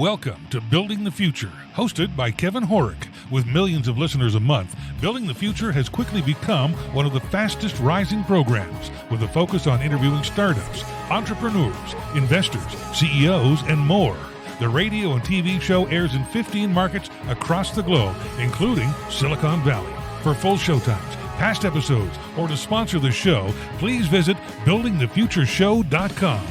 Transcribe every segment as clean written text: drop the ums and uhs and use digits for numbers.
Welcome to Building the Future, hosted by Kevin Horick. With millions of listeners a month, Building the Future has quickly become one of the fastest rising programs, with a focus on interviewing startups, entrepreneurs, investors, CEOs, and more. The radio and TV show airs in 15 markets across the globe, including Silicon Valley. For full showtimes, past episodes, or to sponsor the show, please visit buildingthefutureshow.com.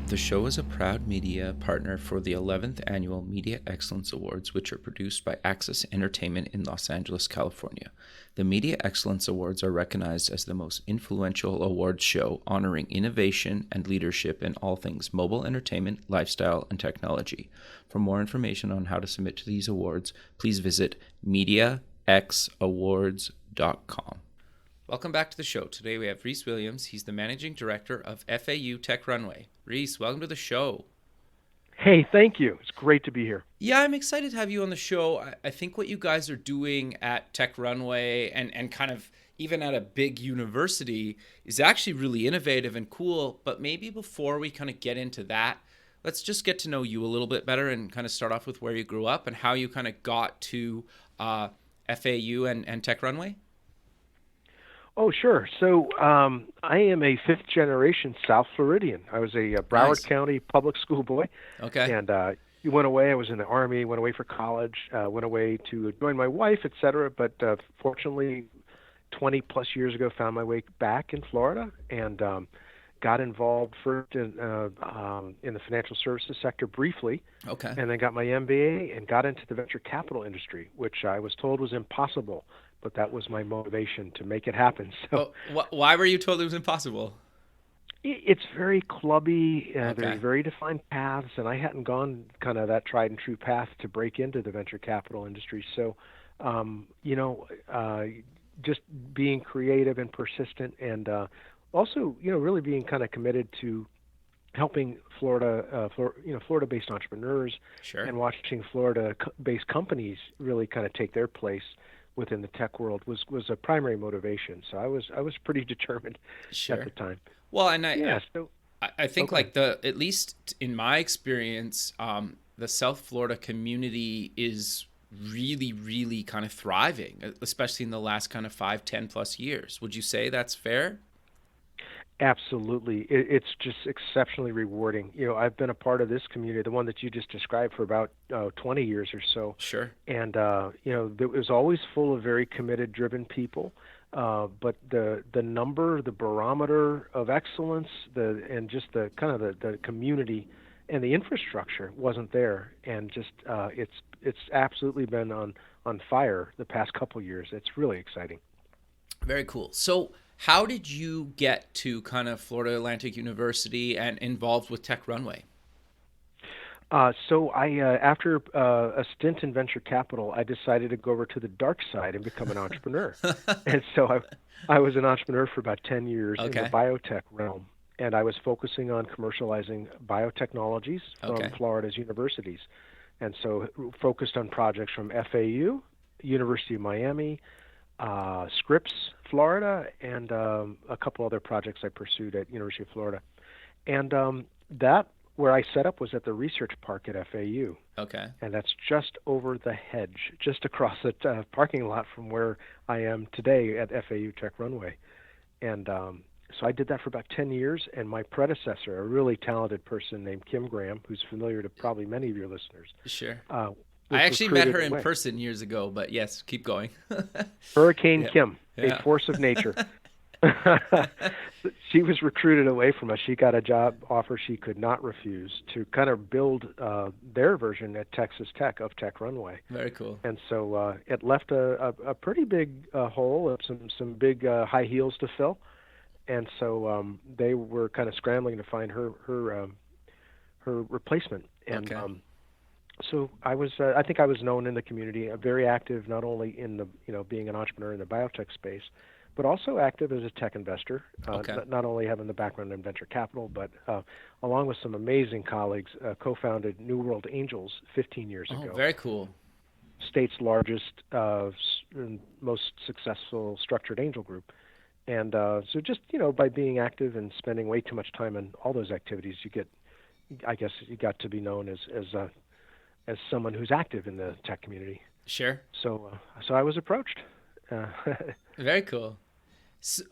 The show is a proud media partner for the 11th Annual Media Excellence Awards, which are produced by Access Entertainment in Los Angeles, California. The Media Excellence Awards are recognized as the most influential awards show honoring innovation and leadership in all things mobile entertainment, lifestyle, and technology. For more information on how to submit to these awards, please visit mediaxawards.com. Welcome back to the show. Today we have Rhys Williams. He's the Managing Director of FAU Tech Runway. Rhys, welcome to the show. Hey, thank you. It's great to be here. Yeah, I'm excited to have you on the show. I think what you guys are doing at Tech Runway and kind of even at a big university is actually really innovative and cool. But maybe before we kind of get into that, let's just get to know you a little bit better and kind of start off with where you grew up and how you kind of got to FAU and Tech Runway. Oh, sure. So I am a fifth-generation South Floridian. I was a Broward County public school boy. Okay. And you went away. I was in the Army, went away for college, went away to join my wife, et cetera. But fortunately, 20-plus years ago, found my way back in Florida and got involved first in the financial services sector briefly. Okay. And then got my MBA and got into the venture capital industry, which I was told was impossible. But that was my motivation to make it happen. So, why were you told it was impossible? It's very clubby. Okay. There's very defined paths, and I hadn't gone kind of that tried and true path to break into the venture capital industry. So, just being creative and persistent, and also, really being kind of committed to helping Florida-based entrepreneurs, Sure. and watching Florida-based companies really kind of take their place within the tech world was a primary motivation. So I was pretty determined Sure. at the time. Well, and I think at least in my experience, the South Florida community is really, really kind of thriving, especially in the last kind of 5, 10 plus years. Would you say that's fair? Absolutely. It's just exceptionally rewarding. I've been a part of this community, the one that you just described, for about 20 years or so. Sure. And, it was always full of very committed, driven people. But the number, the barometer of excellence, and just the kind of the community and the infrastructure wasn't there. And just it's absolutely been on fire the past couple of years. It's really exciting. Very cool. So how did you get to kind of Florida Atlantic University and involved with Tech Runway? So I, after a stint in venture capital, I decided to go over to the dark side and become an entrepreneur. And so I was an entrepreneur for about 10 years in the biotech realm. And I was focusing on commercializing biotechnologies from Florida's universities. And so focused on projects from FAU, University of Miami, Scripps, Florida, and a couple other projects I pursued at University of Florida. And that, where I set up, was at the research park at FAU. Okay. And that's just over the hedge, just across the parking lot from where I am today at FAU Tech Runway. And so I did that for about 10 years, and my predecessor, a really talented person named Kim Graham, who's familiar to probably many of your listeners. Sure. I actually met her in person years ago, but yes, keep going. Hurricane Kim, a force of nature. She was recruited away from us. She got a job offer she could not refuse to kind of build their version at Texas Tech of Tech Runway. Very cool. And so it left a pretty big hole, some big high heels to fill. And so they were kind of scrambling to find her replacement. And so I think I was known in the community, very active, not only in the, being an entrepreneur in the biotech space, but also active as a tech investor, not only having the background in venture capital, but along with some amazing colleagues, co-founded New World Angels 15 years ago. Oh, very cool. State's largest, most successful structured angel group. And so just, by being active and spending way too much time on all those activities, I guess you got to be known as someone who's active in the tech community. Sure. So I was approached. Very cool.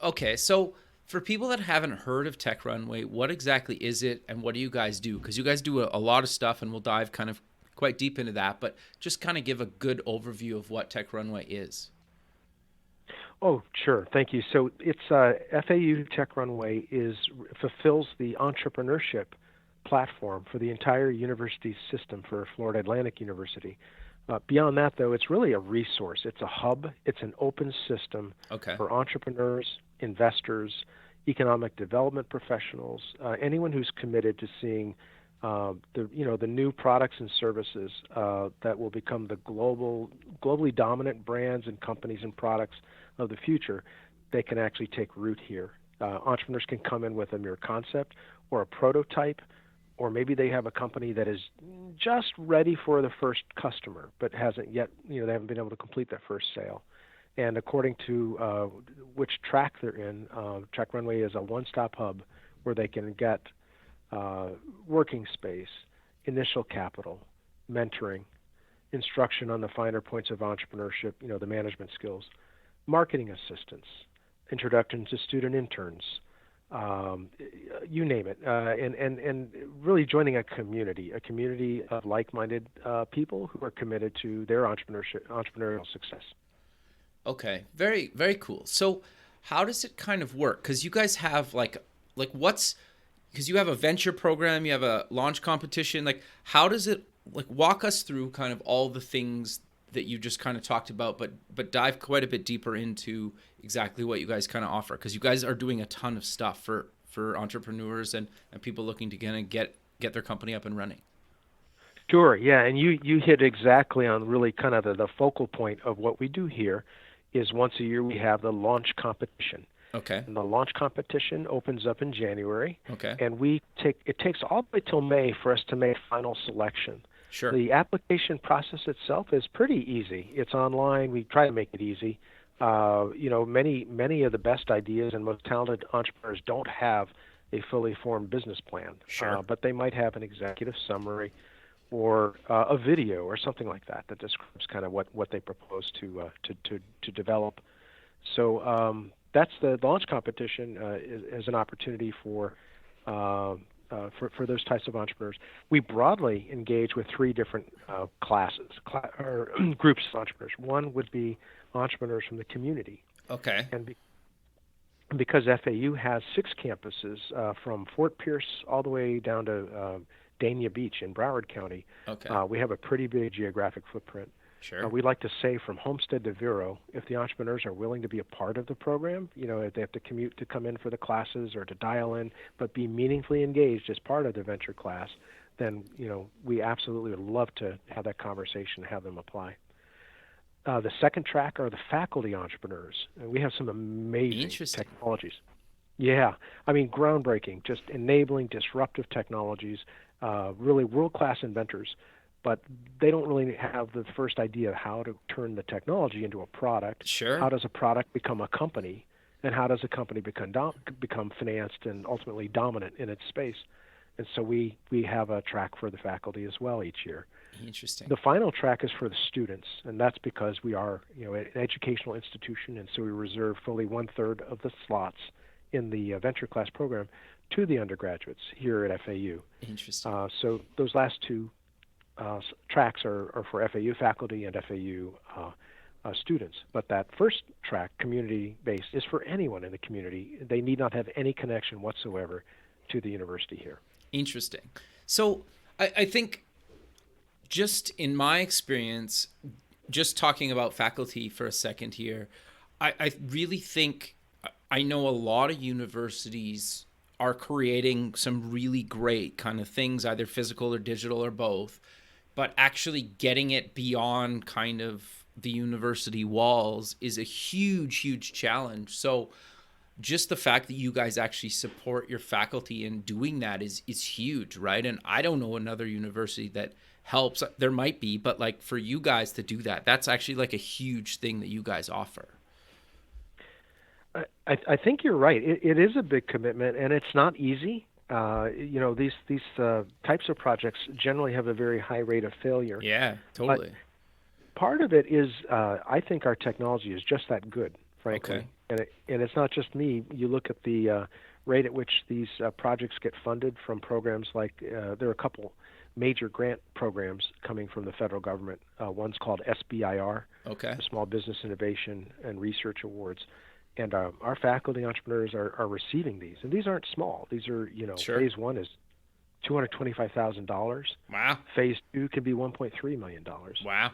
Okay, so for people that haven't heard of Tech Runway, what exactly is it, and what do you guys do? Because you guys do a lot of stuff, and we'll dive kind of quite deep into that, but just kind of give a good overview of what Tech Runway is. Oh, sure. Thank you. So it's FAU Tech Runway fulfills the entrepreneurship platform for the entire university system for Florida Atlantic University. Beyond that, though, it's really a resource. It's a hub. It's an open system for entrepreneurs, investors, economic development professionals, anyone who's committed to seeing the new products and services that will become the globally dominant brands and companies and products of the future. They can actually take root here. Entrepreneurs can come in with a mere concept or a prototype, or maybe they have a company that is just ready for the first customer, but hasn't yet, they haven't been able to complete that first sale. And according to which track they're in, Tech Runway is a one-stop hub where they can get working space, initial capital, mentoring, instruction on the finer points of entrepreneurship, the management skills, marketing assistance, introduction to student interns, you name it, and really joining a community of like-minded people who are committed to their entrepreneurial success. Okay, very, very cool. So how does it kind of work? Because you guys have because you have a venture program, you have a launch competition, how does it, walk us through kind of all the things that you just kind of talked about, but dive quite a bit deeper into exactly what you guys kind of offer, because you guys are doing a ton of stuff for entrepreneurs and people looking to get their company up and running. Sure, yeah, and you hit exactly on really kind of the focal point of what we do here. Is once a year we have the launch competition. Okay. And the launch competition opens up in January. Okay. And it takes all the way till May for us to make final selection. Sure. The application process itself is pretty easy. It's online. We try to make it easy. Many of the best ideas and most talented entrepreneurs don't have a fully formed business plan. Sure. But they might have an executive summary or a video or something like that describes kind of what they propose to develop. So that's the launch competition is an opportunity for those types of entrepreneurs. We broadly engage with three different classes or groups of entrepreneurs. One would be entrepreneurs from the community. Okay. And because FAU has 6 campuses from Fort Pierce all the way down to Dania Beach in Broward County, we have a pretty big geographic footprint. Sure. We like to say from Homestead to Vero, if the entrepreneurs are willing to be a part of the program, if they have to commute to come in for the classes or to dial in, but be meaningfully engaged as part of the venture class, then, we absolutely would love to have that conversation and have them apply. The second track are the faculty entrepreneurs. We have some amazing technologies. Yeah, groundbreaking, just enabling disruptive technologies, really world-class inventors, but they don't really have the first idea of how to turn the technology into a product. Sure. How does a product become a company, and how does a company become financed and ultimately dominant in its space? And so we have a track for the faculty as well each year. Interesting. The final track is for the students, and that's because we are an educational institution, and so we reserve fully 1/3 of the slots in the venture class program to the undergraduates here at FAU. Interesting. So those last two tracks are for FAU faculty and FAU students. But that first track, community-based, is for anyone in the community. They need not have any connection whatsoever to the university here. Interesting. So I think just in my experience, just talking about faculty for a second here, I really think I know a lot of universities are creating some really great kind of things, either physical or digital or both, but actually getting it beyond kind of the university walls is a huge, huge challenge. So just the fact that you guys actually support your faculty in doing that is huge, right? And I don't know another university that helps. There might be, but for you guys to do that, that's actually a huge thing that you guys offer. I think you're right. It is a big commitment, and it's not easy. These types of projects generally have a very high rate of failure. Yeah, But totally. part of it is, I think our technology is just that good, frankly. Okay. And it's not just me. You look at the rate at which these projects get funded from programs like there are a couple major grant programs coming from the federal government. One's called SBIR, Okay. the Small Business Innovation and Research Awards. And our faculty entrepreneurs are receiving these. And these aren't small. These are, Sure. phase one is $225,000. Wow. Phase two could be $1.3 million. Wow.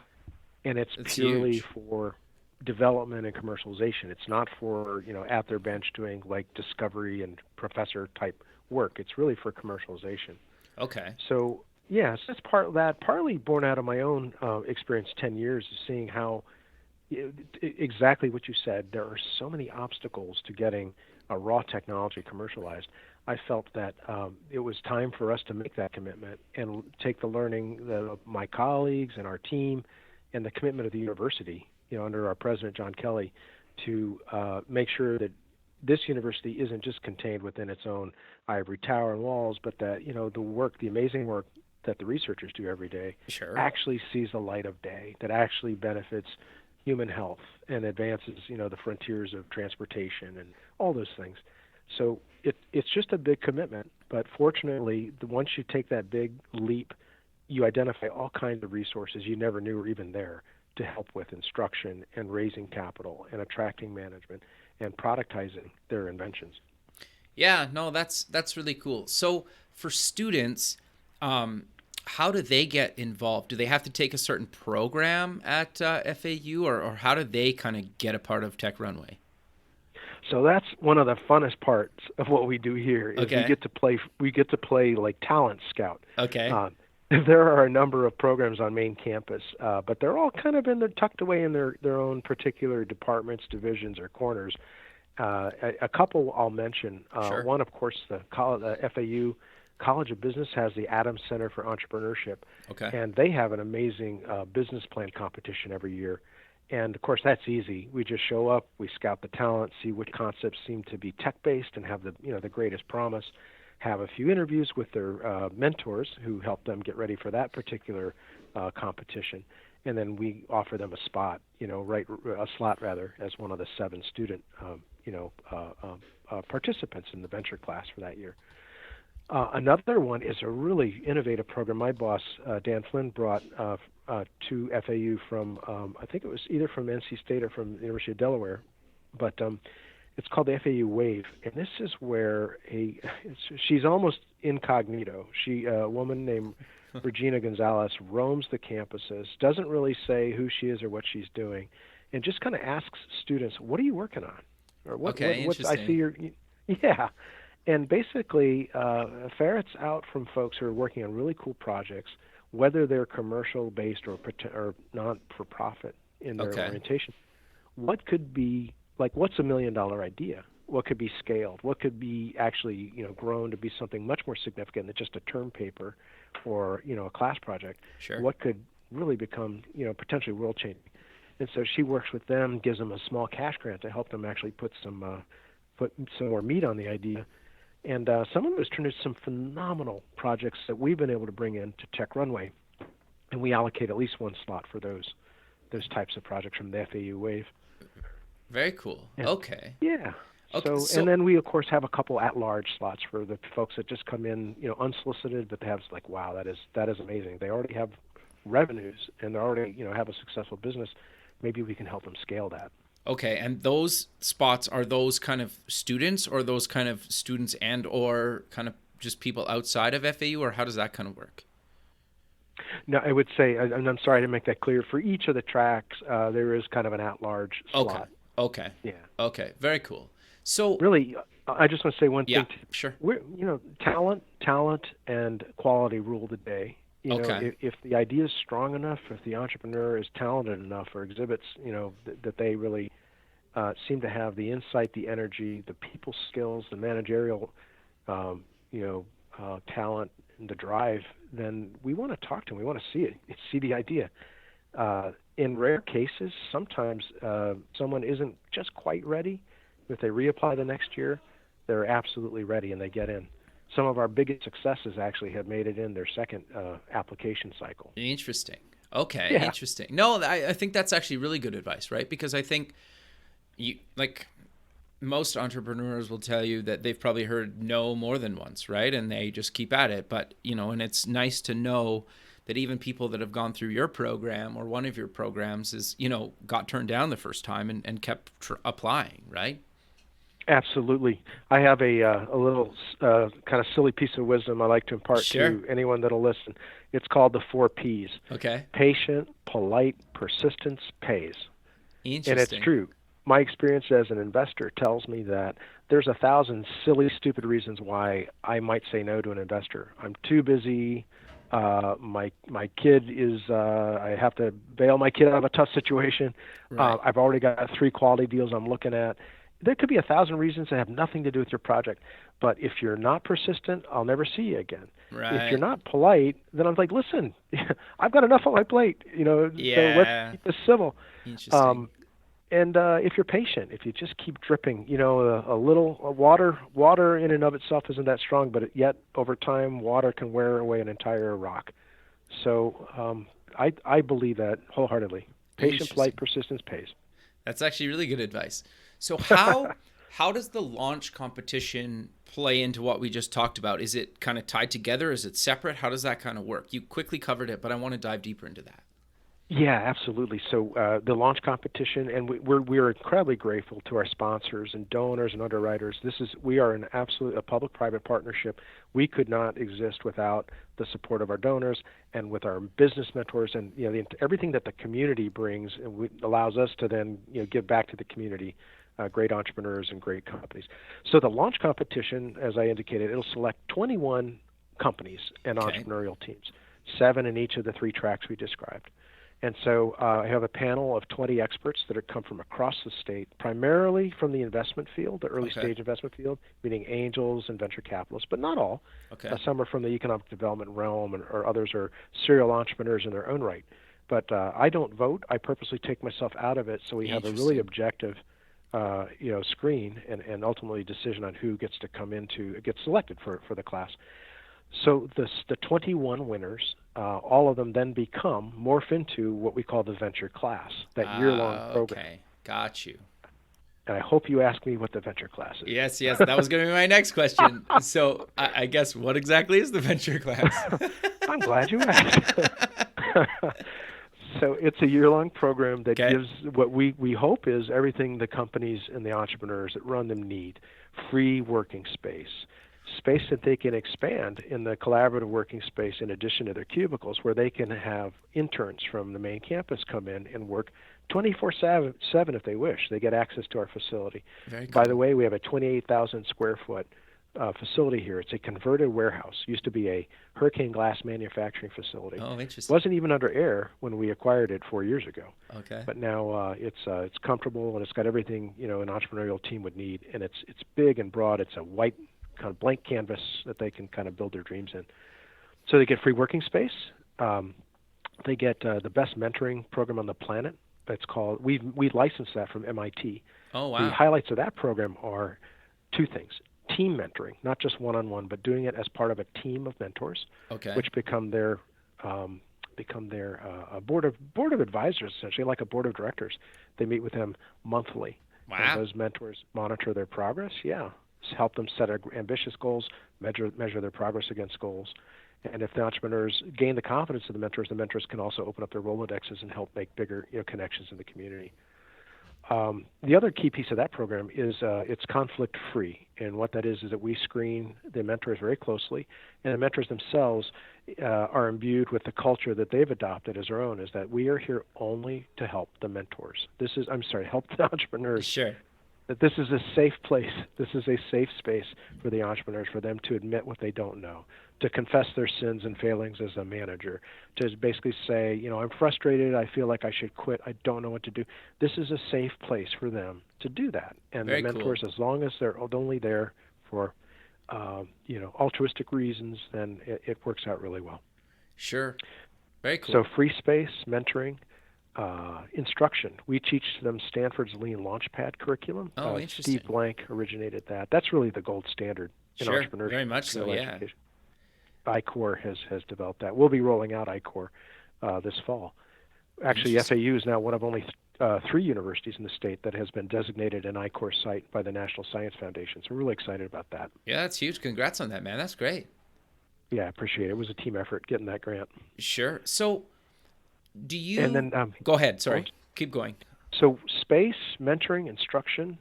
And it's That's purely huge. for development and commercialization. It's not for, at their bench doing like discovery and professor type work. It's really for commercialization. Okay. So, yes, that's part of that, partly born out of my own experience 10 years of seeing how exactly what you said. There are so many obstacles to getting a raw technology commercialized. I felt that it was time for us to make that commitment and take the learning of my colleagues and our team and the commitment of the university, under our president, John Kelly, to make sure that this university isn't just contained within its own ivory tower and walls, but that, the amazing work that the researchers do every day Sure. actually sees the light of day, that actually benefits human health and advances, the frontiers of transportation and all those things. So it's just a big commitment. But fortunately, once you take that big leap, you identify all kinds of resources you never knew were even there to help with instruction and raising capital and attracting management and productizing their inventions. Yeah, no, that's really cool. So for students, how do they get involved? Do they have to take a certain program at FAU, or how do they kind of get a part of Tech Runway? So that's one of the funnest parts of what we do here. Is Okay. we get to play like talent scout. Okay. There are a number of programs on main campus, but they're all kind of tucked away in their own particular departments, divisions, or corners. A couple I'll mention. Sure. One, of course, the FAU College of Business has the Adams Center for Entrepreneurship, Okay. and they have an amazing business plan competition every year. And of course, that's easy. We just show up, we scout the talent, see which concepts seem to be tech-based and have the greatest promise. Have a few interviews with their mentors who help them get ready for that particular competition, and then we offer them a slot as one of the 7 student participants in the venture class for that year. Another one is a really innovative program. My boss, Dan Flynn, brought to FAU from, I think it was either from NC State or from the University of Delaware, but it's called the FAU Wave. And this is where she's almost incognito. A woman named Regina Gonzalez roams the campuses, doesn't really say who she is or what she's doing, and just kind of asks students, what are you working on? Or what I see your, yeah. And basically ferrets out from folks who are working on really cool projects, whether they're commercial-based or not-for-profit in their orientation. What could be, like, what's $1 million idea? What could be scaled? What could be actually, grown to be something much more significant than just a term paper or, a class project? Sure. What could really become, potentially world-changing? And so she works with them, gives them a small cash grant to help them actually put some more meat on the idea. And some of those turned into some phenomenal projects that we've been able to bring into Tech Runway, and we allocate at least one slot for those types of projects from the FAU Wave. Very cool. And, okay. Yeah. Okay, So, and then we of course have a couple at-large slots for the folks that just come in, unsolicited, but they have like, wow, that is amazing. They already have revenues and they already, have a successful business. Maybe we can help them scale that. Okay, and those spots, are those kind of students, or those kind of students and or kind of just people outside of FAU, or how does that kind of work? No, I would say, and I'm sorry to make that clear, for each of the tracks, there is kind of an at-large slot. Okay. Yeah. Okay, very cool. So really, I just want to say one thing. Sure. Talent and quality rule the day. If the idea is strong enough, if the entrepreneur is talented enough or exhibits, that they really seem to have the insight, the energy, the people skills, the managerial, talent, and the drive, then we want to talk to them. We want to see the idea. In rare cases, sometimes someone isn't just quite ready, If they reapply the next year, they're absolutely ready and they get in. Some of our biggest successes actually have made it in their second application cycle. Interesting. Okay, Yeah. interesting. No, I think that's actually really good advice, right? Because I think most entrepreneurs will tell you that they've probably heard no more than once, right? And they just keep at it. But, and it's nice to know that even people that have gone through your program or one of your programs is, got turned down the first time and kept applying, right? Absolutely. I have a little kind of silly piece of wisdom I like to impart to anyone that'll listen. It's called the 4 Ps. Okay. Patient, polite, persistence, pays. Interesting. And it's true. My experience as an investor tells me that there's 1,000 silly, stupid reasons why I might say no to an investor. I'm too busy. My kid is, I have to bail my kid out of a tough situation. Right. I've already got 3 quality deals I'm looking at. There could be 1,000 reasons that have nothing to do with your project. But if you're not persistent, I'll never see you again. Right. If you're not polite, then I'm like, listen, I've got enough on my plate, so let's keep this civil. Interesting. And if you're patient, if you just keep dripping, a little water in and of itself isn't that strong, but yet over time, water can wear away an entire rock. So I believe that wholeheartedly. Patient, polite, persistence pays. That's actually really good advice. So how does the launch competition play into what we just talked about? Is it kind of tied together? Is it separate? How does that kind of work? You quickly covered it, but I want to dive deeper into that. Yeah, absolutely. So the launch competition, and we're incredibly grateful to our sponsors and donors and underwriters. We are a public-private partnership. We could not exist without the support of our donors and with our business mentors, and everything that the community brings and allows us to then give back to the community. Great entrepreneurs and great companies. So the launch competition, as I indicated, it'll select 21 companies and entrepreneurial teams, 7 in each of the 3 tracks we described. And so I have a panel of 20 experts that come from across the state, primarily from the investment field, the early stage investment field, meaning angels and venture capitalists, but not all. Some are from the economic development realm, or others are serial entrepreneurs in their own right. But I don't vote. I purposely take myself out of it, so we have a really objective screen and ultimately decision on who gets selected for the class. So the 21 winners, all of them then morph into what we call the venture class, that year-long program. Okay, got you. And I hope you ask me what the venture class is. Yes, that was going to be my next question. So I guess what exactly is the venture class? I'm glad you asked. So it's a year-long program that gives what we hope is everything the companies and the entrepreneurs that run them need: free working space that they can expand in the collaborative working space in addition to their cubicles, where they can have interns from the main campus come in and work 24/7 if they wish. They get access to our facility. Very cool. By the way, we have a 28,000 square foot facility here. It's a converted warehouse. Used to be a hurricane glass manufacturing facility. Oh, interesting. Wasn't even under air when we acquired it 4 years ago. Okay. But now it's comfortable and it's got everything an entrepreneurial team would need, and it's big and broad. It's a white kind of blank canvas that they can kind of build their dreams in. So they get free working space. They get the best mentoring program on the planet. It's called. We licensed that from MIT. Oh, wow. The highlights of that program are 2 things: team mentoring, not just one-on-one, but doing it as part of a team of mentors, which become their board of advisors, essentially, like a board of directors. They meet with them monthly. Wow. And those mentors monitor their progress. Yeah. Help them set ambitious goals, measure their progress against goals. And if the entrepreneurs gain the confidence of the mentors can also open up their Rolodexes and help make bigger connections in the community. The other key piece of that program is it's conflict-free. And what that is that we screen the mentors very closely, and the mentors themselves are imbued with the culture that they've adopted as their own, is that we are here only to help the mentors. Help the entrepreneurs. Sure. That this is a safe place. This is a safe space for the entrepreneurs, for them to admit what they don't know, to confess their sins and failings as a manager, to basically say, I'm frustrated, I feel like I should quit, I don't know what to do. This is a safe place for them to do that. And Very the mentors, cool. as long as they're only there for, altruistic reasons, then it works out really well. Sure. Very cool. So free space, mentoring, instruction. We teach them Stanford's Lean Launchpad curriculum. Oh, interesting. Steve Blank originated that. That's really the gold standard in Sure, entrepreneurship. very much so, yeah. Education. I-Corps has developed that. We'll be rolling out I-Corps this fall. Actually, FAU is now one of only 3 universities in the state that has been designated an I-Corps site by the National Science Foundation. So we're really excited about that. Yeah, that's huge. Congrats on that, man. That's great. Yeah, I appreciate it. It was a team effort getting that grant. Sure. So do you... And then, go ahead. Sorry. Keep going. So space, mentoring, instruction,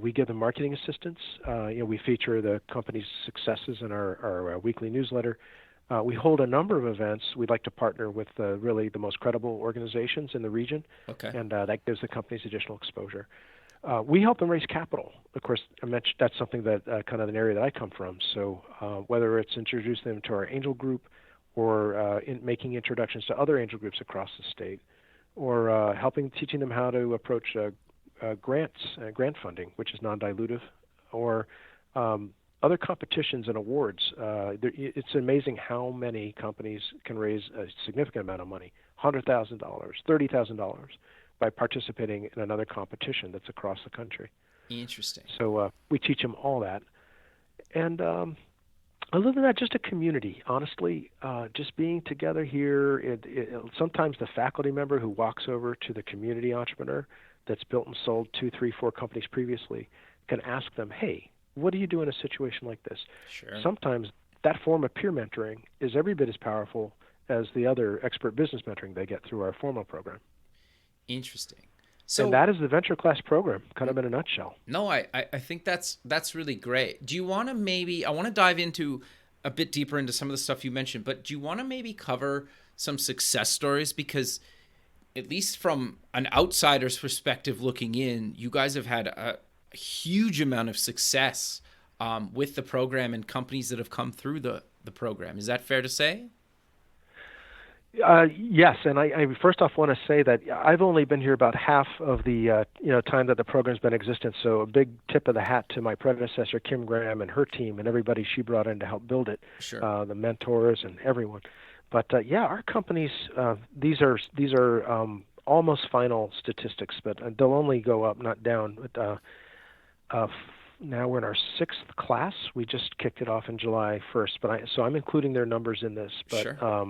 we give them marketing assistance. We feature the company's successes in our weekly newsletter. We hold a number of events. We'd like to partner with really the most credible organizations in the region, and that gives the companies additional exposure. We help them raise capital. Of course, I mentioned that's something that kind of an area that I come from. So whether it's introducing them to our angel group or in making introductions to other angel groups across the state, or teaching them how to approach grant funding, which is non-dilutive, or other competitions and awards. It's amazing how many companies can raise a significant amount of money, $100,000, $30,000, by participating in another competition that's across the country. Interesting. So we teach them all that. And other than that, just a community. Honestly, just being together here. Sometimes the faculty member who walks over to the community entrepreneur that's built and sold 2, 3, 4 companies previously can ask them, hey, what do you do in a situation like this? Sure. Sometimes that form of peer mentoring is every bit as powerful as the other expert business mentoring they get through our formal program. Interesting. So, and that is the venture class program, kind of in a nutshell. No, I think that's really great. Do you want to I want to dive into a bit deeper into some of the stuff you mentioned, but do you want to maybe cover some success stories? Because at least from an outsider's perspective looking in, you guys have had a huge amount of success with the program and companies that have come through the program. Is that fair to say? Yes, and I first off want to say that I've only been here about half of the time that the program's been in existence. So a big tip of the hat to my predecessor Kim Graham and her team and everybody she brought in to help build it. Sure. The mentors and everyone. But our companies these are almost final statistics, but they'll only go up, not down. But now we're in our 6th class. We just kicked it off in July 1st, so I'm including their numbers in this. But sure.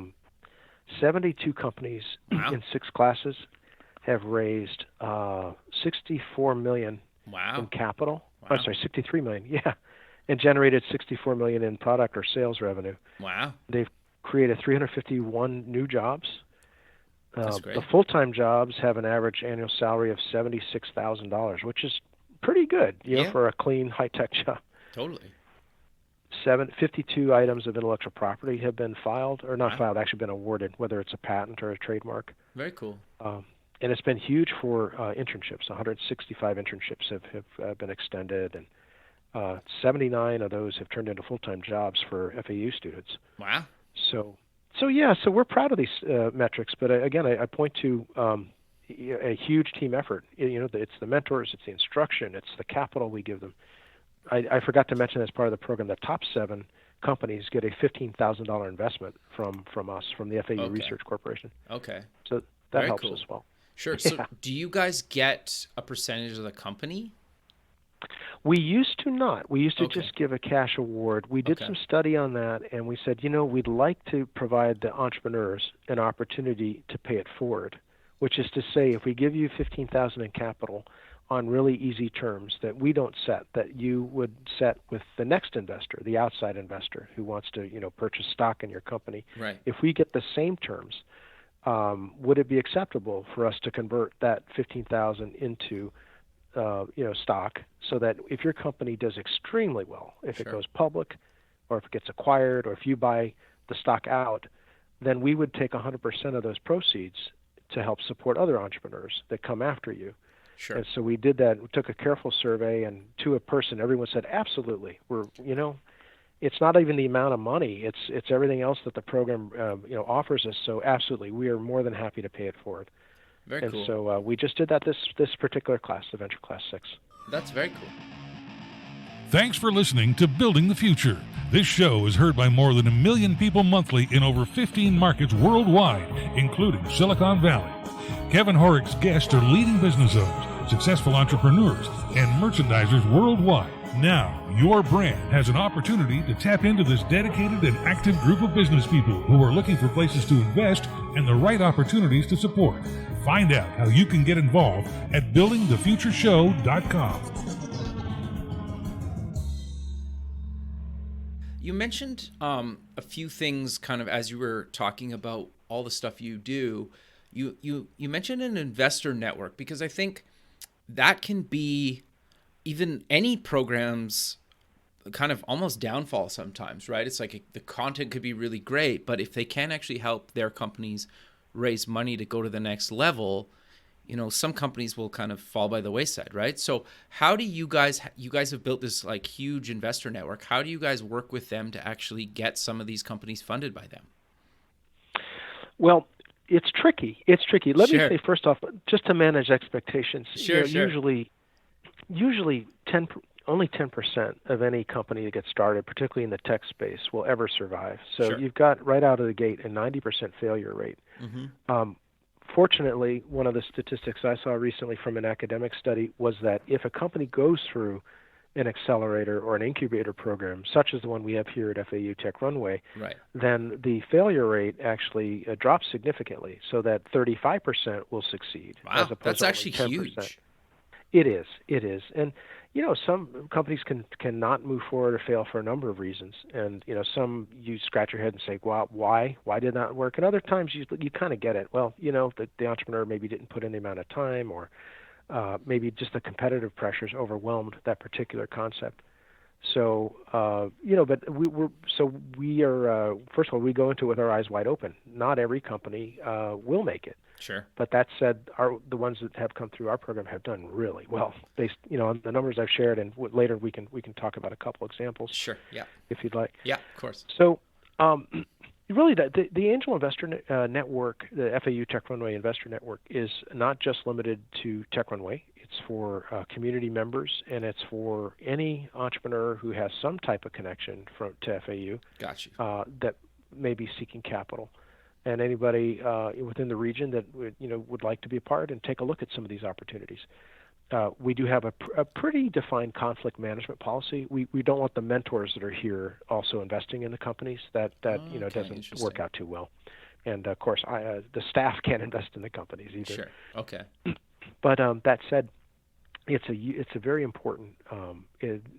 72 companies in 6 classes have raised $64 million in capital. Wow. Oh, sorry, $63 million. Yeah, and generated $64 million in product or sales revenue. Wow. They've created 351 new jobs. That's great. The full-time jobs have an average annual salary of $76,000, which is pretty good, for a clean, high-tech job. Totally. 52 items of intellectual property have been filed, or not filed, actually been awarded, whether it's a patent or a trademark. Very cool. And it's been huge for internships. 165 internships have been extended, and 79 of those have turned into full-time jobs for FAU students. Wow. So we're proud of these metrics, but again, I point to a huge team effort. It's the mentors, it's the instruction, it's the capital we give them. I forgot to mention as part of the program, the top 7 companies get a $15,000 investment from us, from the FAU Research Corporation. Okay. So that Very helps cool. as well. Sure. So do you guys get a percentage of the company? We used to not. We used to just give a cash award. We did some study on that, and we said, we'd like to provide the entrepreneurs an opportunity to pay it forward, which is to say, if we give you $15,000 in capital on really easy terms that we don't set, that you would set with the next investor, the outside investor who wants to, purchase stock in your company. Right. If we get the same terms, would it be acceptable for us to convert that $15,000 into, stock, so that if your company does extremely well, if it goes public, or if it gets acquired, or if you buy the stock out, then we would take 100% of those proceeds to help support other entrepreneurs that come after you. Sure. And so we did that. We took a careful survey, and to a person, everyone said, absolutely. It's not even the amount of money. It's everything else that the program, offers us. So absolutely, we are more than happy to pay it forward. Very cool. And so we just did that this particular class, the Venture Class 6. That's very cool. Thanks for listening to Building the Future. This show is heard by more than 1 million people monthly in over 15 markets worldwide, including Silicon Valley. Kevin Horick's guests are leading business owners, successful entrepreneurs, and merchandisers worldwide. Now, your brand has an opportunity to tap into this dedicated and active group of business people who are looking for places to invest and the right opportunities to support. Find out how you can get involved at buildingthefutureshow.com. You mentioned a few things kind of as you were talking about all the stuff you do. You mentioned an investor network, because I think that can be even any program's kind of almost downfall sometimes, right? It's like the content could be really great, but if they can't actually help their companies raise money to go to the next level, some companies will kind of fall by the wayside, right? So how do you guys have built this like huge investor network. How do you guys work with them to actually get some of these companies funded by them? Well, it's tricky. Let Sure. me say first off, just to manage expectations, Sure. usually only 10% of any company that gets started, particularly in the tech space, will ever survive. So Sure. you've got right out of the gate a 90% failure rate. Mm-hmm. Fortunately, one of the statistics I saw recently from an academic study was that if a company goes through an accelerator or an incubator program, such as the one we have here at FAU Tech Runway, Right. then the failure rate actually drops significantly, so that 35% will succeed. Wow, as opposed that's to only actually 10%. huge. It is. And, some companies cannot move forward or fail for a number of reasons. And, some you scratch your head and say, well, why did that work? And other times you kind of get it. Well, the entrepreneur maybe didn't put in the amount of time, or maybe just the competitive pressures overwhelmed that particular concept. So, but we are, first of all, we go into it with our eyes wide open. Not every company will make it. Sure. But that said, the ones that have come through our program have done really well, based, on the numbers I've shared, and later we can talk about a couple examples. Sure. Yeah. If you'd like. Yeah, of course. So, really, the Angel Investor Network, the FAU Tech Runway Investor Network, is not just limited to Tech Runway. It's for community members, and it's for any entrepreneur who has some type of connection to FAU. Got you. That may be seeking capital. And anybody within the region that would like to be a part and take a look at some of these opportunities. We do have a pretty defined conflict management policy. We don't want the mentors that are here also investing in the companies. That doesn't work out too well. And of course, the staff can't invest in the companies either. Sure. Okay. But that said, it's a very important.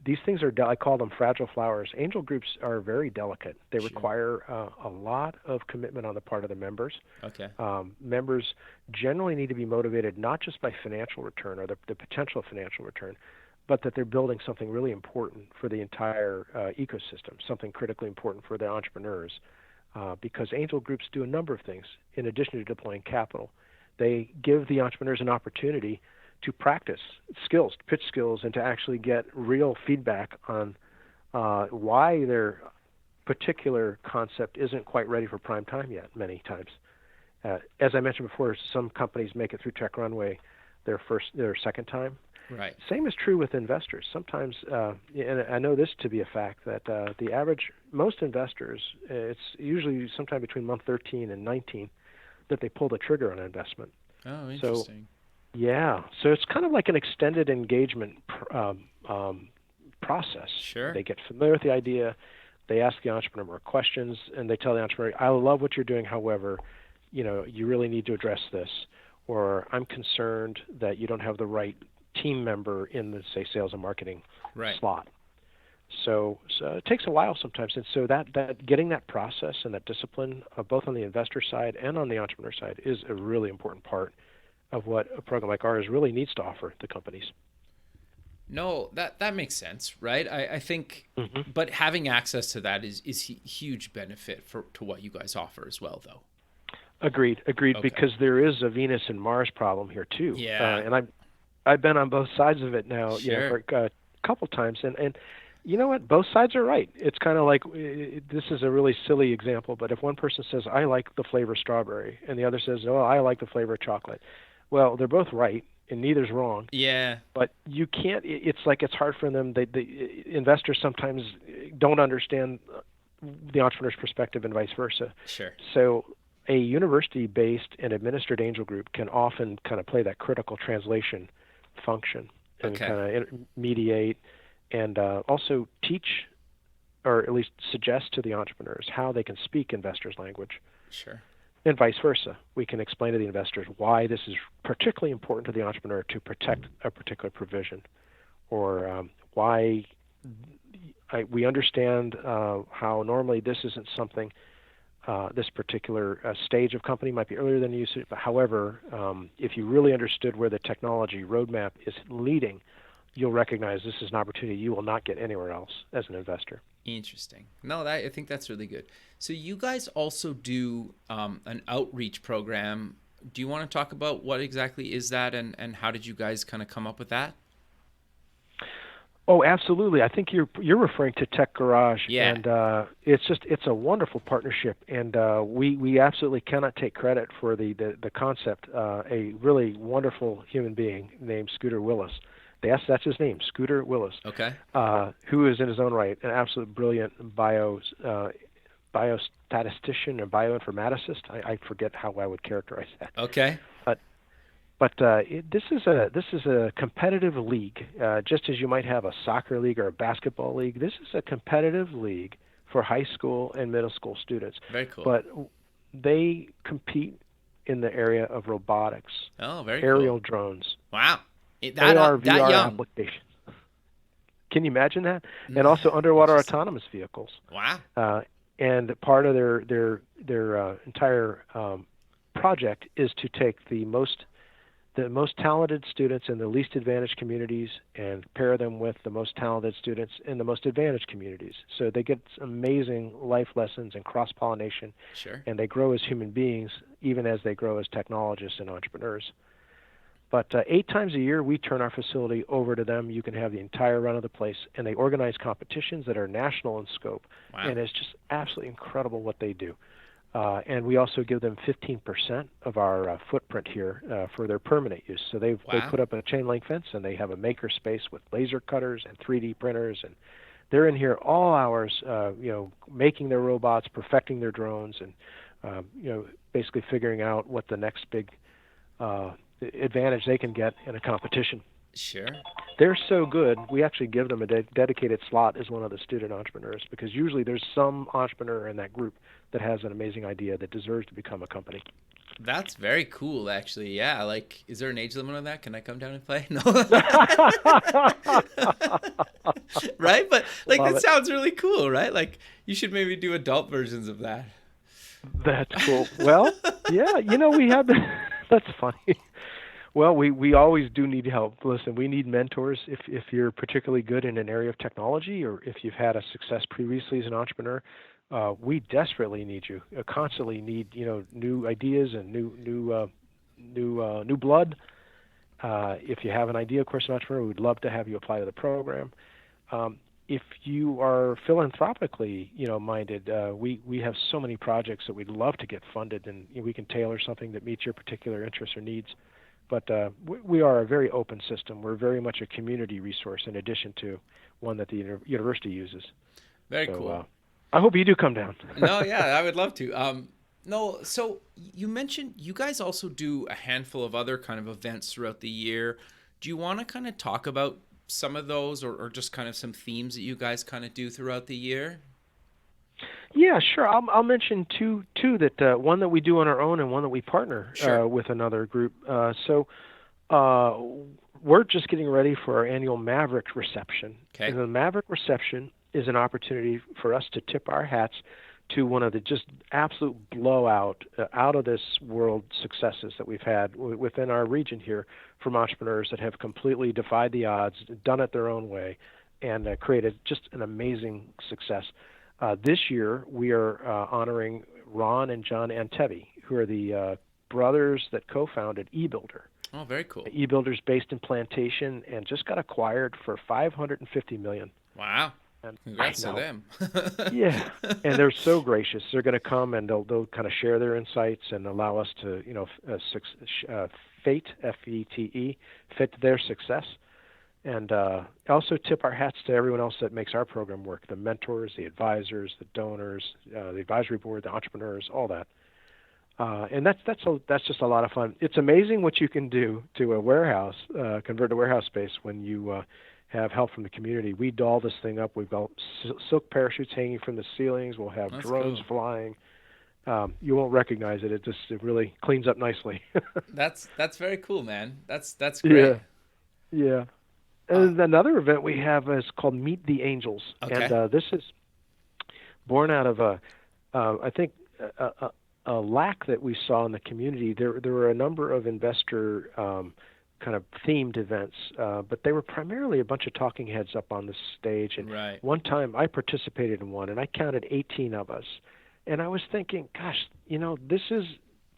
These things are I call them fragile flowers. Angel groups are very delicate. They Sure. require a lot of commitment on the part of the members. Okay. Members generally need to be motivated not just by financial return or the potential of financial return, but that they're building something really important for the entire ecosystem, something critically important for the entrepreneurs. Because angel groups do a number of things in addition to deploying capital. They give the entrepreneurs an opportunity to practice skills, pitch skills, and to actually get real feedback on why their particular concept isn't quite ready for prime time yet, many times. As I mentioned before, some companies make it through Tech Runway their second time. Right. Same is true with investors. Sometimes, and I know this to be a fact, that most investors, it's usually sometime between month 13 and 19 that they pull the trigger on an investment. Oh, interesting. So it's kind of like an extended engagement process. Sure. They get familiar with the idea, they ask the entrepreneur more questions, and they tell the entrepreneur, I love what you're doing, however, you really need to address this, or I'm concerned that you don't have the right team member in the, say, sales and marketing slot. So it takes a while sometimes, and so that getting that process and that discipline, both on the investor side and on the entrepreneur side, is a really important part of what a program like ours really needs to offer the companies. No, that makes sense, right? I think, but having access to that is huge benefit to what you guys offer as well, though. Agreed, okay. Because there is a Venus and Mars problem here too. Yeah. And I've been on both sides of it now, Sure. For a couple times, and you know what? Both sides are right. It's kind of like, this is a really silly example, but if one person says, I like the flavor strawberry, and the other says, oh, I like the flavor chocolate. Well, they're both right, and neither's wrong. Yeah. But you can't, it's hard for them. The investors sometimes don't understand the entrepreneur's perspective and vice versa. Sure. So a university-based and administered angel group can often kind of play that critical translation function and Okay. kind of mediate and also teach, or at least suggest to the entrepreneurs how they can speak investors' language. Sure. And vice versa. We can explain to the investors why this is particularly important to the entrepreneur to protect a particular provision, or why we understand how normally this isn't something, this particular stage of company might be earlier than you. But however, if you really understood where the technology roadmap is leading, you'll recognize this is an opportunity you will not get anywhere else as an investor. Interesting. No, I think that's really good. So you guys also do an outreach program. Do you want to talk about what exactly is that, and how did you guys kind of come up with that? Oh, absolutely. I think you're referring to Tech Garage, Yeah. and it's a wonderful partnership, and we absolutely cannot take credit for the concept. A really wonderful human being named Scooter Willis. Yes, that's his name, Scooter Willis. Okay. Who is in his own right an absolute brilliant biostatistician or bioinformaticist. I forget how I would characterize that. Okay. But this is a competitive league, just as you might have a soccer league or a basketball league. This is a competitive league for high school and middle school students. Very cool. But they compete in the area of robotics, aerial drones. Wow. AR, that VR young. applications. Can you imagine that? And also underwater autonomous vehicles. Wow. And part of their entire project is to take the most talented students in the least advantaged communities and pair them with the most talented students in the most advantaged communities. So they get amazing life lessons and cross-pollination. Sure. And they grow as human beings, even as they grow as technologists and entrepreneurs. But 8 times a year, we turn our facility over to them. You can have the entire run of the place, and they organize competitions that are national in scope. Wow. And it's just absolutely incredible what they do. And we also give them 15% of our footprint here for their permanent use. So they put up a chain link fence, and they have a maker space with laser cutters and 3D printers, and they're in here all hours, making their robots, perfecting their drones, and basically figuring out what the next big advantage they can get in a competition. Sure. They're so good, we actually give them a dedicated slot as one of the student entrepreneurs, because usually there's some entrepreneur in that group that has an amazing idea that deserves to become a company. That's very cool, actually. Yeah, like, is there an age limit on that? Can I come down and play? No. Right? But, like, that sounds really cool, right? Like, you should maybe do adult versions of that. That's cool. Well, yeah, we have that's funny. Well, we always do need help. Listen, we need mentors. If you're particularly good in an area of technology, or if you've had a success previously as an entrepreneur, we desperately need you. Constantly need new ideas and new blood. If you have an idea, of course, an entrepreneur, we'd love to have you apply to the program. If you are philanthropically minded, we have so many projects that we'd love to get funded, and we can tailor something that meets your particular interests or needs. But we are a very open system. We're very much a community resource in addition to one that the university uses. Very cool. I hope you do come down. No, yeah, I would love to. No, so you mentioned you guys also do a handful of other kind of events throughout the year. Do you want to kind of talk about some of those, or just kind of some themes that you guys kind of do throughout the year? Yeah, sure. I'll mention two that one that we do on our own and one that we partner with another group. So we're just getting ready for our annual Maverick reception. Okay. And the Maverick reception is an opportunity for us to tip our hats to one of the just absolute blowout, out of this world successes that we've had within our region here from entrepreneurs that have completely defied the odds, done it their own way, and created just an amazing success. This year, we are honoring Ron and John Antebi, who are the brothers that co-founded eBuilder. Oh, very cool. eBuilder's based in Plantation and just got acquired for $550 million. Wow. And congrats to them. Yeah, and they're so gracious. They're going to come and they'll kind of share their insights and allow us to, F-E-T-E, fit their success. And also tip our hats to everyone else that makes our program work, the mentors, the advisors, the donors, the advisory board, the entrepreneurs, all that. And that's just a lot of fun. It's amazing what you can do to a warehouse, convert a warehouse space when you have help from the community. We doll this thing up. We've got silk parachutes hanging from the ceilings. We'll have drones flying. You won't recognize it. It really cleans up nicely. That's very cool, man. That's great. Yeah. And another event we have is called Meet the Angels, and this is born out of I think a lack that we saw in the community. There were a number of investor kind of themed events, but they were primarily a bunch of talking heads up on the stage. And one time I participated in one, and I counted 18 of us. And I was thinking, gosh, this is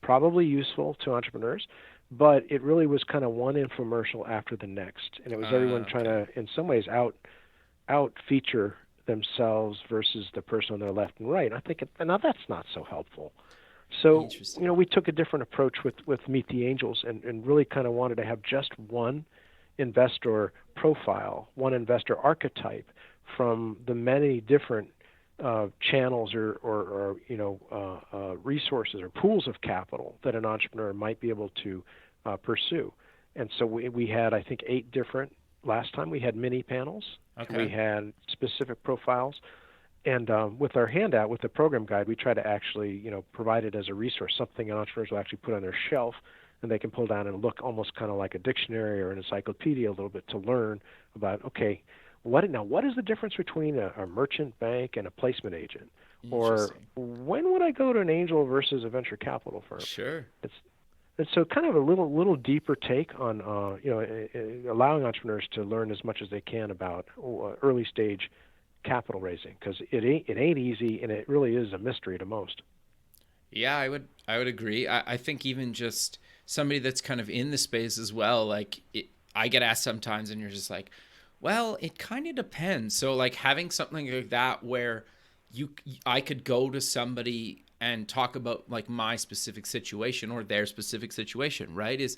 probably useful to entrepreneurs, but it really was kind of one infomercial after the next. And it was everyone trying to, in some ways, out feature themselves versus the person on their left and right. And I think, now that's not so helpful. So, we took a different approach with Meet the Angels and really kind of wanted to have just one investor profile, one investor archetype from the many different channels or resources or pools of capital that an entrepreneur might be able to pursue. And so we had, I think, 8 different. Last time we had mini panels. We had specific profiles. And with our handout, with the program guide, we try to actually, provide it as a resource, something entrepreneurs will actually put on their shelf, and they can pull down and look almost kind of like a dictionary or an encyclopedia a little bit to learn about, what is the difference between a merchant bank and a placement agent? Or when would I go to an angel versus a venture capital firm? Sure. And so kind of a little deeper take on, allowing entrepreneurs to learn as much as they can about early stage capital raising, because it ain't easy, and it really is a mystery to most. Yeah, I would agree. I think even just somebody that's kind of in the space as well, like I get asked sometimes, and you're just like, well, it kind of depends. So like having something like that where I could go to somebody and talk about like my specific situation or their specific situation, right, is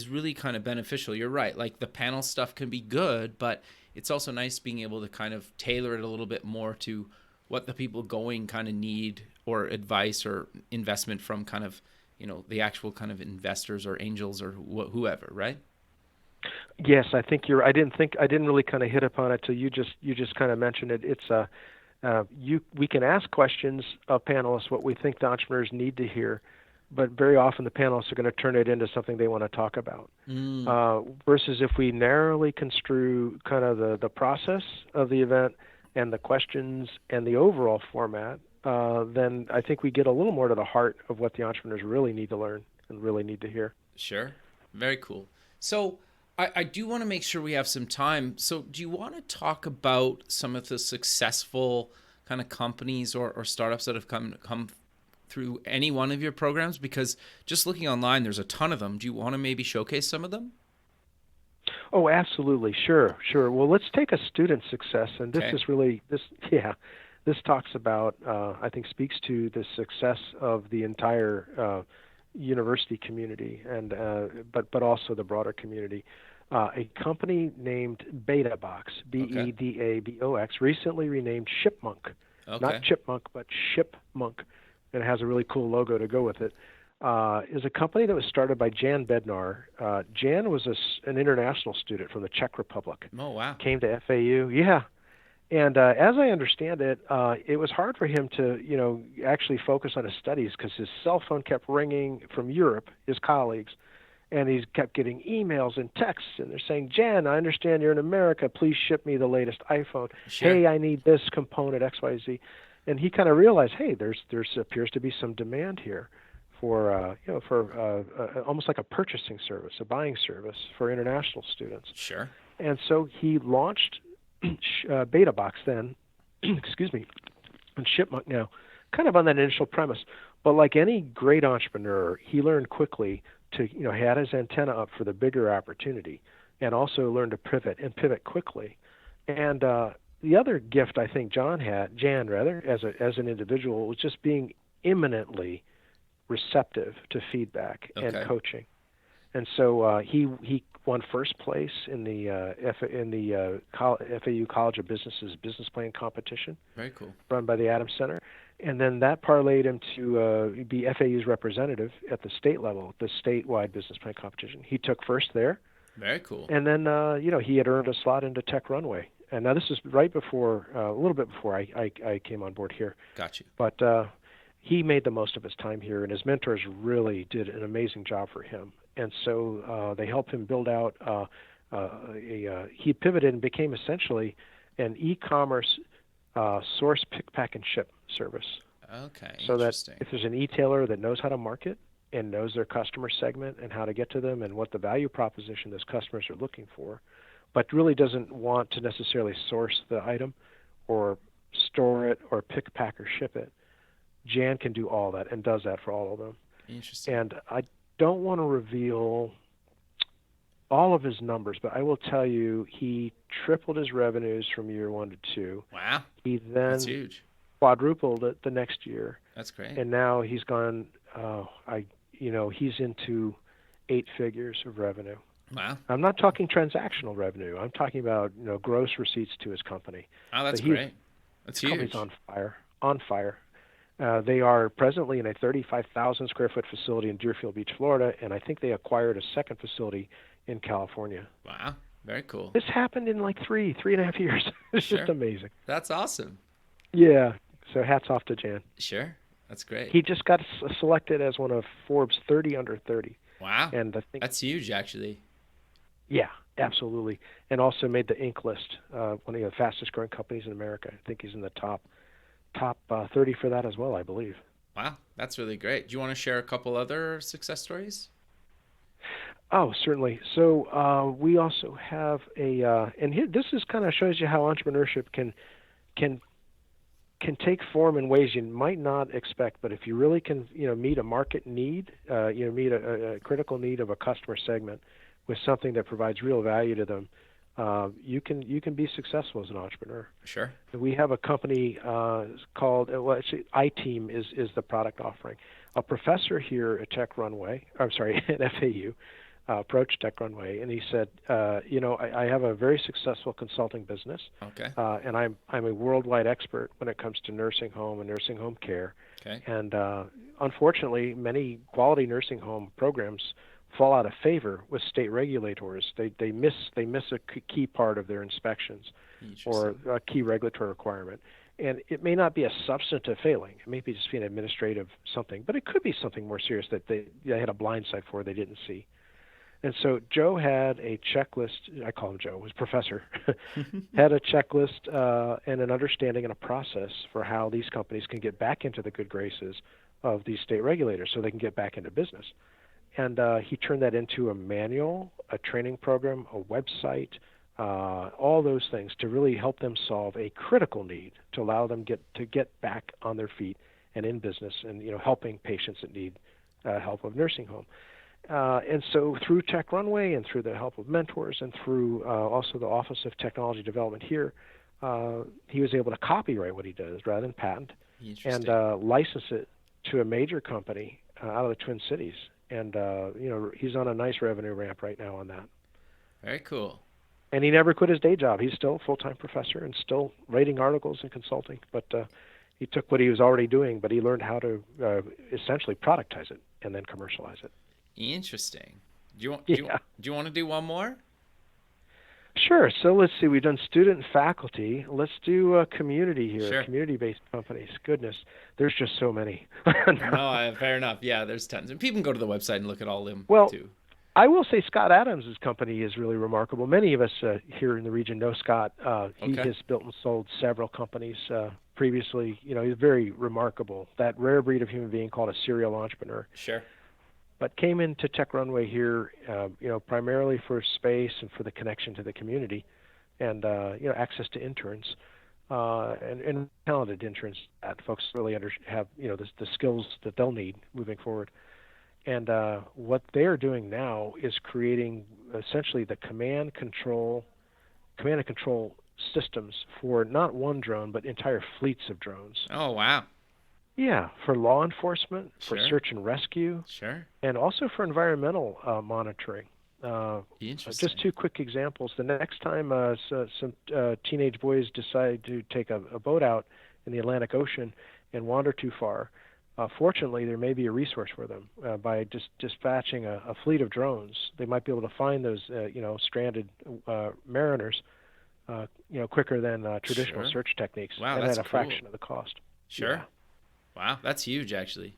really kind of beneficial. You're right. Like the panel stuff can be good, but it's also nice being able to kind of tailor it a little bit more to what the people going kind of need, or advice or investment from kind of, the actual kind of investors or angels or whoever, right? Yes, I think I didn't really kind of hit upon it till you just kind of mentioned it. It's we can ask questions of panelists what we think the entrepreneurs need to hear, but very often the panelists are going to turn it into something they want to talk about. Versus if we narrowly construe kind of the process of the event and the questions and the overall format, then I think we get a little more to the heart of what the entrepreneurs really need to learn and really need to hear. Sure. Very cool. So I do want to make sure we have some time. So do you want to talk about some of the successful kind of companies or startups that have come through any one of your programs? Because just looking online, there's a ton of them. Do you want to maybe showcase some of them? Oh, absolutely. Sure. Well, let's take a student success. And this is really, this talks about, I think speaks to the success of the entire university community, and but also the broader community. A company named Betabox, Bedabox, recently renamed Shipmunk. Not Chipmunk, but Shipmunk, and it has a really cool logo to go with it. Is a company that was started by Jan Bednar. Jan was an international student from the Czech Republic. Oh, wow. Came to FAU. Yeah. And as I understand it, it was hard for him to, actually focus on his studies because his cell phone kept ringing from Europe, his colleagues, and he kept getting emails and texts, and they're saying, Jan, I understand you're in America. Please ship me the latest iPhone. Sure. Hey, I need this component, XYZ. And he kind of realized, hey, there appears to be some demand here for almost like a purchasing service, a buying service for international students. Sure. And so he launched Betabox then, and Shipmunk now, kind of on that initial premise. But like any great entrepreneur, he learned quickly to, had his antenna up for the bigger opportunity, and also learned to pivot quickly. And the other gift I think Jan as an individual, was just being eminently receptive to feedback and coaching. And so he won first place in the FAU College of Business's business plan competition. Very cool. Run by the Adams Center. And then that parlayed him to be FAU's representative at the state level, the statewide business plan competition. He took first there. Very cool. And then, he had earned a slot into Tech Runway. And now this is right before, a little bit before I came on board here. Got you. But he made the most of his time here, and his mentors really did an amazing job for him. And so they helped him build out he pivoted and became essentially an e-commerce source pick, pack, and ship service. Okay, so that interesting. if there's an e-tailer that knows how to market and knows their customer segment and how to get to them and what the value proposition those customers are looking for, but really doesn't want to necessarily source the item or store it or pick, pack, or ship it, Jan can do all that and does that for all of them. Interesting. And I don't want to reveal all of his numbers, but I will tell you he tripled his revenues from year 1 to 2. Wow. He then That's huge. quadrupled it the next year. That's great. And now he's gone, he's into 8 figures of revenue. Wow. I'm not talking transactional revenue. I'm talking about, gross receipts to his company. Oh, that's great. That's huge. Company's on fire. They are presently in a 35,000 square foot facility in Deerfield Beach, Florida, and I think they acquired a second facility in California. Wow. Very cool. This happened in like 3.5 years. It's Sure. just amazing. That's awesome. Yeah. So hats off to Jan. Sure. That's great. He just got selected as one of Forbes 30 under 30. Wow. And I think that's huge, actually. Yeah, absolutely. And also made the Inc. list, one of the fastest growing companies in America. I think he's in the top 30 for that as well, I believe. Wow, that's really great. Do you want to share a couple other success stories? Oh, certainly. So we also have and here, this is kind of shows you how entrepreneurship can take form in ways you might not expect. But if you really can, meet a market need, meet a critical need of a customer segment with something that provides real value to them, you can be successful as an entrepreneur. Sure. We have a company called iTeam is the product offering. A professor here at Tech Runway, at FAU, approached Tech Runway, and he said, I have a very successful consulting business. Okay. And I'm a worldwide expert when it comes to nursing home and nursing home care. Okay. And unfortunately, many quality nursing home programs fall out of favor with state regulators. They miss a key part of their inspections or a key regulatory requirement. And it may not be a substantive failing. It may be just be an administrative something, but it could be something more serious that they had a blind side for they didn't see. And so Joe had a checklist. I call him Joe, was professor, had a checklist and an understanding and a process for how these companies can get back into the good graces of these state regulators so they can get back into business. And he turned that into a manual, a training program, a website, all those things to really help them solve a critical need to allow them to get back on their feet and in business and helping patients that need help of nursing home. And so through Tech Runway and through the help of mentors and through also the Office of Technology Development here, he was able to copyright what he does rather than patent and license it to a major company out of the Twin Cities. And, he's on a nice revenue ramp right now on that. Very cool. And he never quit his day job. He's still a full-time professor and still writing articles and consulting. But he took what he was already doing, but he learned how to essentially productize it and then commercialize it. Interesting. Do you want to do one more? Sure. So let's see. We've done student and faculty. Let's do community here, Sure. Community-based companies. Goodness, there's just so many. No, fair enough. Yeah, there's tons. And people can go to the website and look at all of them, too. I will say Scott Adams' company is really remarkable. Many of us here in the region know Scott. He has built and sold several companies previously. He's very remarkable. That rare breed of human being called a serial entrepreneur. Sure. But came into Tech Runway here, primarily for space and for the connection to the community, and access to interns, and talented interns that folks really have the skills that they'll need moving forward. And what they are doing now is creating essentially the command and control systems for not one drone but entire fleets of drones. Oh wow. Yeah, for law enforcement, Sure. for search and rescue, Sure. and also for environmental monitoring. Interesting. Just two quick examples. The next time some teenage boys decide to take a boat out in the Atlantic Ocean and wander too far, fortunately, there may be a resource for them by just dispatching a fleet of drones. They might be able to find those, stranded mariners, quicker than traditional search techniques, Wow, and that's at a fraction of the cost. Sure. Yeah. Wow, that's huge, actually.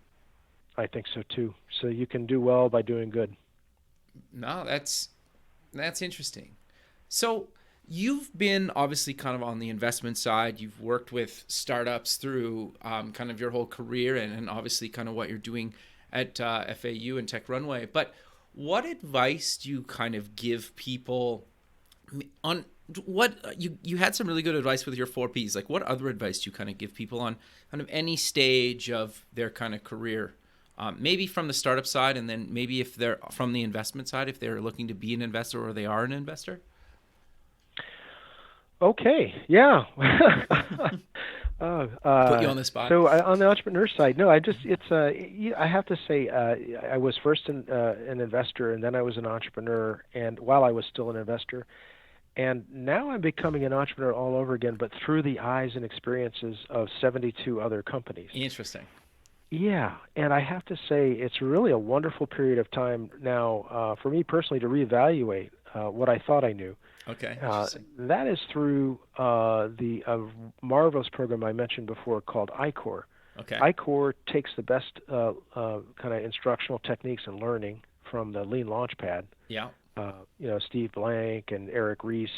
I think so too. So you can do well by doing good. No, that's interesting. So you've been obviously kind of on the investment side. You've worked with startups through kind of your whole career, and obviously kind of what you're doing at FAU and Tech Runway. But what advice do you kind of give people on what you had some really good advice with your 4Ps. Like, what other advice do you kind of give people on kind of any stage of their kind of career? Maybe from the startup side, and then maybe if they're from the investment side, if they're looking to be an investor or they are an investor. Okay, yeah. Put you on the spot. So on the entrepreneur side, no, I have to say, I was first an investor, and then I was an entrepreneur, and while I was still an investor, and now I'm becoming an entrepreneur all over again, but through the eyes and experiences of 72 other companies. Interesting. Yeah, and I have to say it's really a wonderful period of time now for me personally to reevaluate what I thought I knew. Okay. That is through the marvelous program I mentioned before called iCore. Okay. iCore takes the best kind of instructional techniques and learning from the Lean Launchpad. Yeah. Steve Blank and Eric Rhys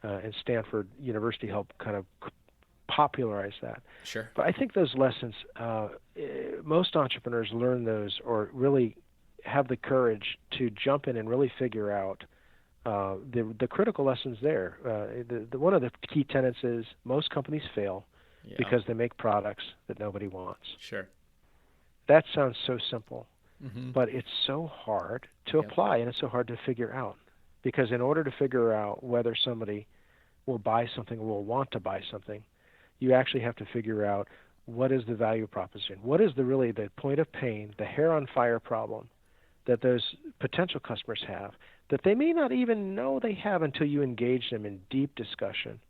and Stanford University helped kind of popularize that. Sure. But I think those lessons, most entrepreneurs learn those or really have the courage to jump in and really figure out the critical lessons there. One of the key tenets is most companies fail because they make products that nobody wants. Sure. That sounds so simple, but it's so hard to apply, and it's so hard to figure out. Because in order to figure out whether somebody will buy something or will want to buy something, you actually have to figure out what is the value proposition. What is really the point of pain, the hair on fire problem that those potential customers have that they may not even know they have until you engage them in deep discussion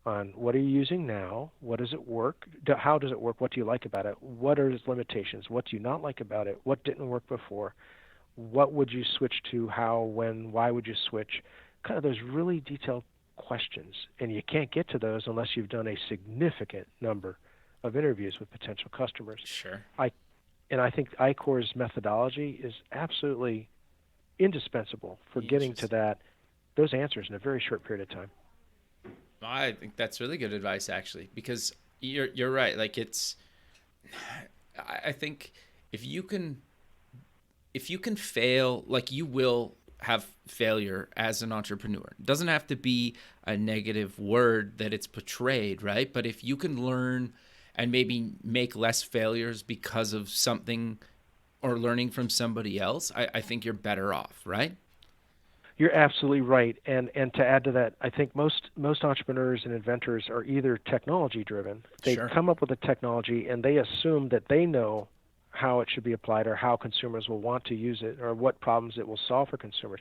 on what are you using now, what does it work, how does it work, what do you like about it, what are its limitations, what do you not like about it, what didn't work before, what would you switch to, how, when, why would you switch, kind of those really detailed questions. And you can't get to those unless you've done a significant number of interviews with potential customers. Sure. I think iCore's methodology is absolutely indispensable for getting to those answers in a very short period of time. I think that's really good advice, actually, because you're right. Like I think if you can fail, like you will have failure as an entrepreneur. It doesn't have to be a negative word that it's portrayed, right? But if you can learn and maybe make less failures because of something or learning from somebody else, I think you're better off, right? You're absolutely right. And to add to that, I think most entrepreneurs and inventors are either technology driven. They come up with a technology and they assume that they know how it should be applied or how consumers will want to use it or what problems it will solve for consumers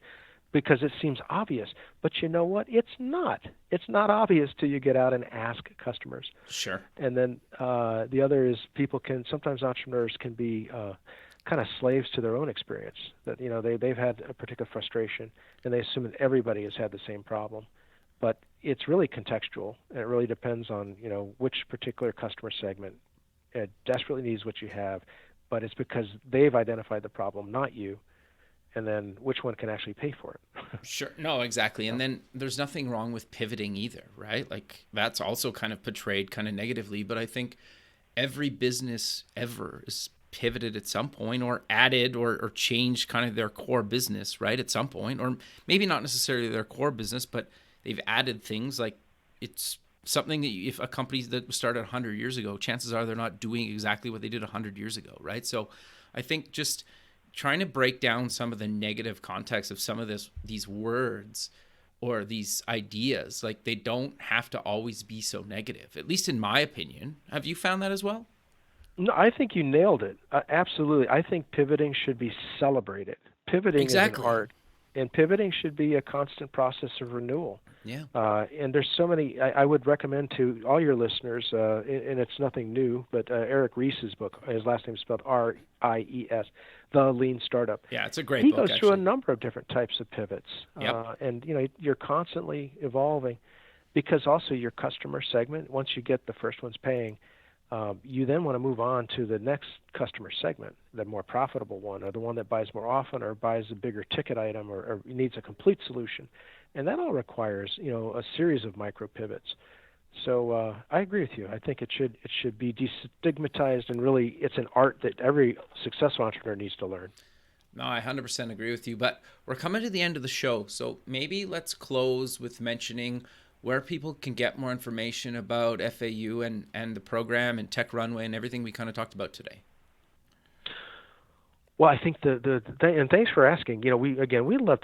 because it seems obvious. But you know what? It's not. It's not obvious till you get out and ask customers. Sure. And then the other is sometimes entrepreneurs can be kind of slaves to their own experience. That they've had a particular frustration and they assume that everybody has had the same problem. But it's really contextual and it really depends on which particular customer segment desperately needs what you have. But it's because they've identified the problem, not you, and then which one can actually pay for it. Sure. No, exactly. And then there's nothing wrong with pivoting either, right? Like that's also kind of portrayed kind of negatively, but I think every business ever is pivoted at some point or added or changed kind of their core business, right? At some point, or maybe not necessarily their core business, but they've added things like it's something that if a company that started 100 years ago, chances are they're not doing exactly what they did 100 years ago, right? So I think just trying to break down some of the negative context of some of these words or these ideas, like they don't have to always be so negative, at least in my opinion. Have you found that as well? No, I think you nailed it. Absolutely. I think pivoting should be celebrated. Pivoting is an art. And pivoting should be a constant process of renewal. Yeah. And there's so many. I would recommend to all your listeners, and it's nothing new, but Eric Ries's book. His last name is spelled R-I-E-S, The Lean Startup. Yeah, it's a great book. He goes through a number of different types of pivots. Yep. And you're constantly evolving, because also your customer segment. Once you get the first one's paying, you then want to move on to the next customer segment, the more profitable one, or the one that buys more often, or buys a bigger ticket item, or needs a complete solution. And that all requires, a series of micro pivots. So I agree with you. I think it should be destigmatized, and really it's an art that every successful entrepreneur needs to learn. No, I 100% agree with you. But we're coming to the end of the show, so maybe let's close with mentioning where people can get more information about FAU and the program and Tech Runway and everything we kind of talked about today. Well, I think and thanks for asking. We'd love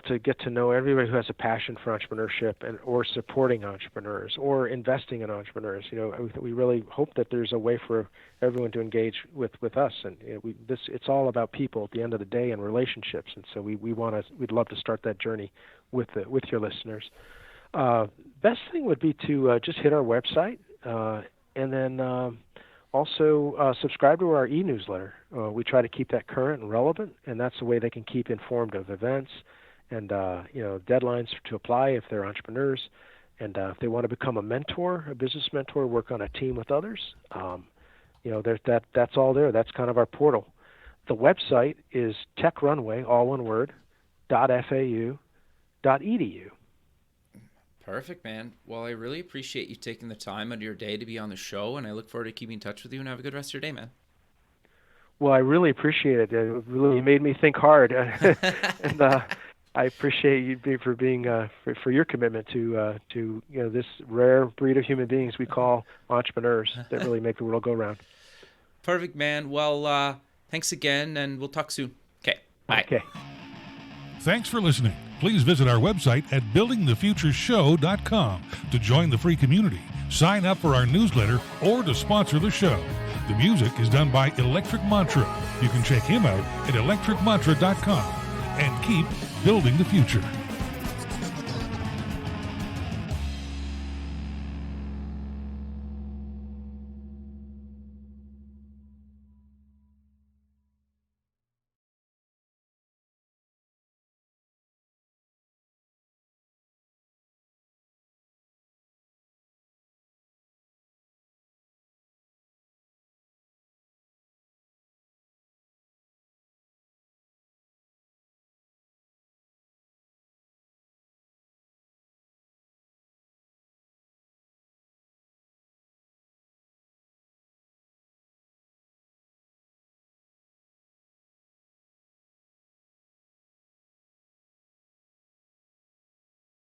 to get to know everybody who has a passion for entrepreneurship or supporting entrepreneurs or investing in entrepreneurs. We really hope that there's a way for everyone to engage with us. And it's all about people at the end of the day and relationships. And so we'd love to start that journey with your listeners. Best thing would be to just hit our website and then also subscribe to our e-newsletter. We try to keep that current and relevant, and that's the way they can keep informed of events and deadlines to apply if they're entrepreneurs, and if they want to become a business mentor, work on a team with others. That's all there. That's kind of our portal. The website is Tech Runway, all one word, .fau.edu. Perfect, man. Well, I really appreciate you taking the time out of your day to be on the show, and I look forward to keeping in touch with you, and have a good rest of your day, man. Well, I really appreciate it. It really made me think hard, and I appreciate you for your commitment to this rare breed of human beings we call entrepreneurs that really make the world go round. Perfect, man. Well, thanks again, and we'll talk soon. Okay, bye. Okay. Thanks for listening. Please visit our website at buildingthefutureshow.com to join the free community, sign up for our newsletter, or to sponsor the show. The music is done by Electric Mantra. You can check him out at electricmantra.com and keep building the future.